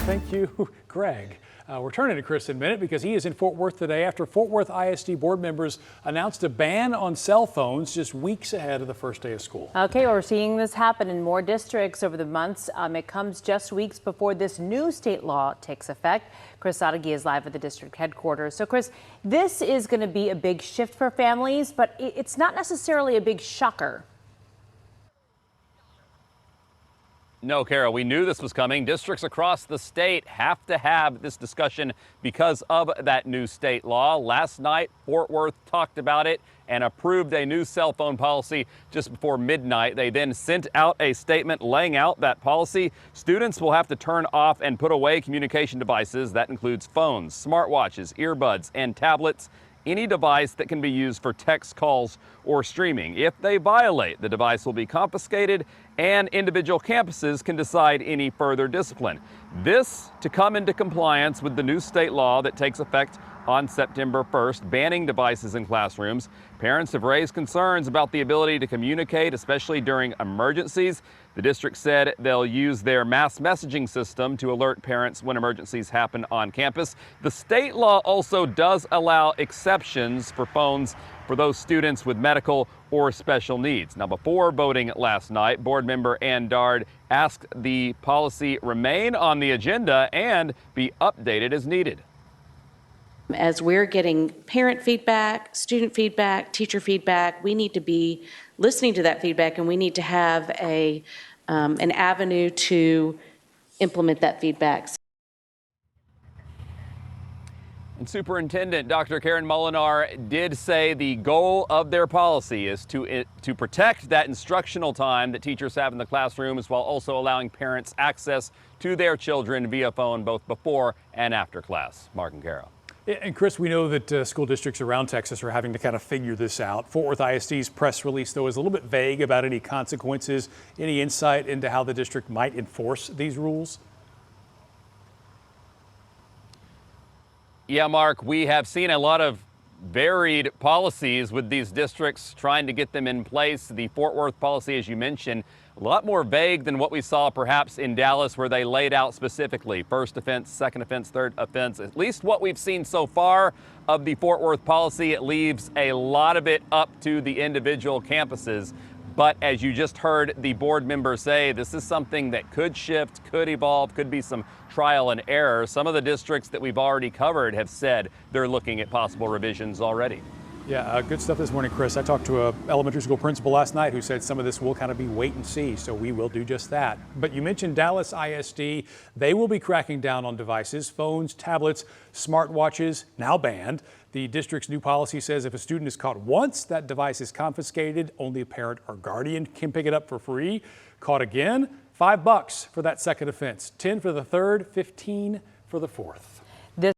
Thank you, Greg. We're turning to Chris in a minute because he is in Fort Worth today after Fort Worth ISD board members announced a ban on cell phones just weeks ahead of the first day of school. Okay, we're seeing this happen in more districts over the months. It comes just weeks before this new state law takes effect. Chris Sadeghi is live at the district headquarters. So Chris, this is going to be a big shift for families, but it's not necessarily a big shocker. No, Carol, we knew this was coming. Districts across the state have to have this discussion because of that new state law. Last night, Fort Worth talked about it and approved a new cell phone policy just before midnight. They then sent out a statement laying out that policy. Students will have to turn off and put away communication devices. That includes phones, smartwatches, earbuds, and tablets. Any device that can be used for text calls or streaming. If they violate, the device will be confiscated and individual campuses can decide any further discipline. This to come into compliance with the new state law that takes effect on September 1st, banning devices in classrooms. Parents have raised concerns about the ability to communicate, especially during emergencies. The district said they'll use their mass messaging system to alert parents when emergencies happen on campus. The state law also does allow exceptions for phones for those students with medical or special needs. Now, before voting last night, board member Ann Dard asked the policy remain on the agenda and be updated as needed. As we're getting parent feedback, student feedback, teacher feedback, we need to be listening to that feedback, and we need to have an avenue to implement that feedback. And Superintendent Dr. Karen Molinar did say the goal of their policy is to protect that instructional time that teachers have in the classrooms while also allowing parents access to their children via phone both before and after class. Mark and Carol. And Chris, we know that school districts around Texas are having to kind of figure this out. Fort Worth ISD's press release, though, is a little bit vague about any consequences. Any insight into how the district might enforce these rules? Yeah, Mark, we have seen a lot of varied policies with these districts trying to get them in place. The Fort Worth policy, as you mentioned, a lot more vague than what we saw perhaps in Dallas, where they laid out specifically first offense, second offense, third offense. At least what we've seen so far of the Fort Worth policy, it leaves a lot of it up to the individual campuses. But as you just heard the board member say, this is something that could shift, could evolve, could be some trial and error. Some of the districts that we've already covered have said they're looking at possible revisions already. Yeah, good stuff this morning, Chris. I talked to an elementary school principal last night who said some of this will kind of be wait and see, so we will do just that. But you mentioned Dallas ISD. They will be cracking down on devices, phones, tablets, smartwatches, now banned. The district's new policy says if a student is caught once, that device is confiscated. Only a parent or guardian can pick it up for free. Caught again, $5 for that second offense, 10 for the third, 15 for the fourth.